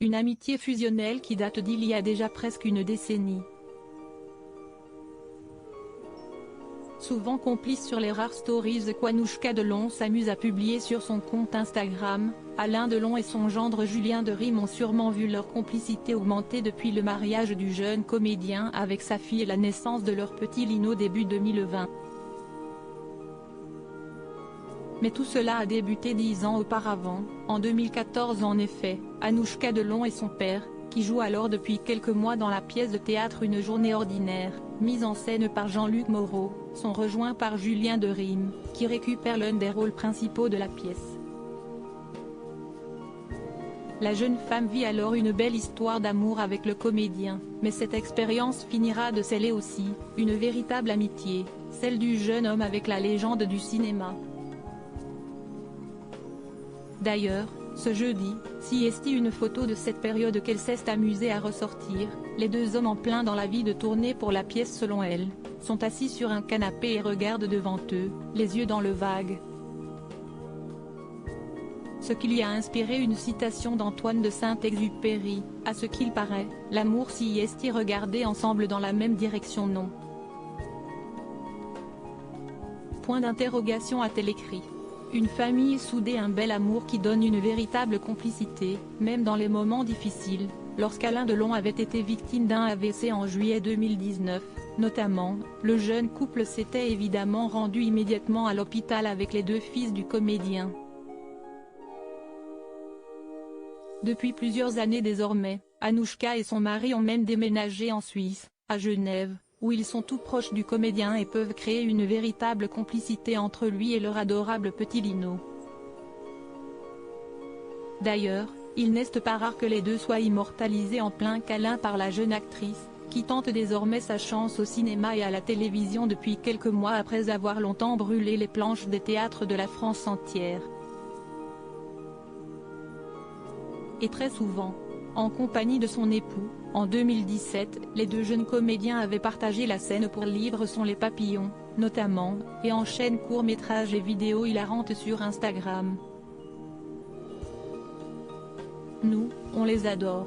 une amitié fusionnelle qui date d'il y a déjà presque une décennie. Souvent complice sur les rares stories qu'Anouchka Delon s'amuse à publier sur son compte Instagram, Alain Delon et son gendre Julien de Rime ont sûrement vu leur complicité augmenter depuis le mariage du jeune comédien avec sa fille et la naissance de leur petit Lino début 2020. Mais tout cela a débuté 10 ans auparavant, en 2014 en effet, Anouchka Delon et son père, qui jouent alors depuis quelques mois dans la pièce de théâtre Une journée ordinaire, mise en scène par Jean-Luc Moreau, sont rejoints par Julien de Rime, qui récupère l'un des rôles principaux de la pièce. La jeune femme vit alors une belle histoire d'amour avec le comédien, mais cette expérience finira de sceller aussi une véritable amitié, celle du jeune homme avec la légende du cinéma. D'ailleurs, ce jeudi, si est une photo de cette période qu'elle s'est amusée à ressortir, les deux hommes en plein dans la vie de tournée pour la pièce selon elle, sont assis sur un canapé et regardent devant eux, les yeux dans le vague. Ce qui lui a inspiré une citation d'Antoine de Saint-Exupéry, « À ce qu'il paraît, l'amour si est regardé ensemble dans la même direction non ». Point d'interrogation a-t-elle écrit. Une famille soudée, un bel amour qui donne une véritable complicité, même dans les moments difficiles. Lorsqu'Alain Delon avait été victime d'un AVC en juillet 2019, notamment, le jeune couple s'était évidemment rendu immédiatement à l'hôpital avec les deux fils du comédien. Depuis plusieurs années désormais, Anouchka et son mari ont même déménagé en Suisse, à Genève, où ils sont tout proches du comédien et peuvent créer une véritable complicité entre lui et leur adorable petit Lino. D'ailleurs, il n'est pas rare que les deux soient immortalisés en plein câlin par la jeune actrice, qui tente désormais sa chance au cinéma et à la télévision depuis quelques mois après avoir longtemps brûlé les planches des théâtres de la France entière. Et très souvent, en compagnie de son époux. En 2017, les deux jeunes comédiens avaient partagé la scène pour Livres sont les papillons, notamment, et enchaînent courts-métrages et vidéos hilarantes sur Instagram. Nous, on les adore.